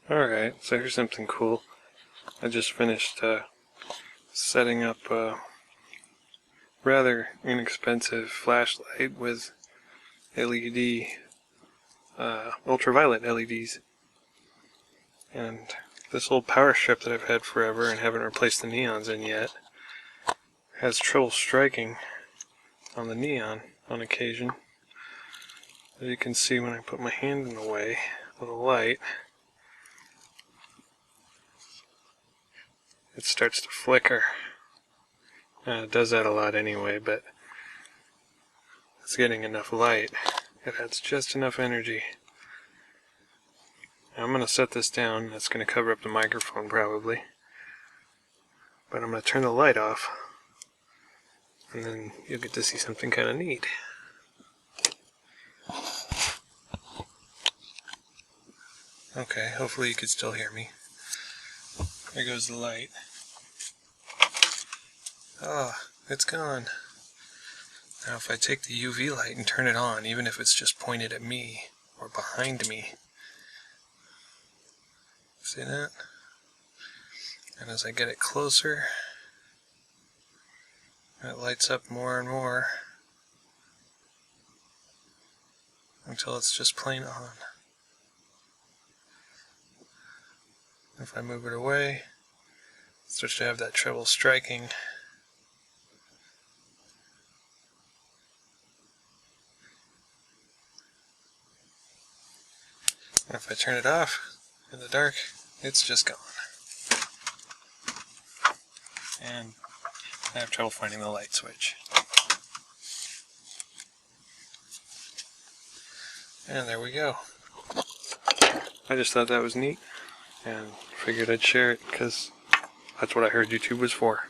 Alright, so here's something cool. I just finished setting up a rather inexpensive flashlight with LED, ultraviolet LEDs. And this old power strip that I've had forever and haven't replaced the neons in yet has trouble striking on the neon on occasion. As you can see, when I put my hand in the way of the light, it starts to flicker. It does that a lot anyway, but it's getting enough light. It has just enough energy. Now I'm going to set this down. That's going to cover up the microphone probably. But I'm going to turn the light off, and then you'll get to see something kind of neat. Okay, hopefully you can still hear me. There goes the light. Oh, it's gone. Now if I take the UV light and turn it on, even if it's just pointed at me or behind me, see that? And as I get it closer, it lights up more and more until it's just plain on. If I move it away, it starts to have that trouble striking. And if I turn it off in the dark, it's just gone. And I have trouble finding the light switch. And there we go. I just thought that was neat and figured I'd share it because that's what I heard YouTube was for.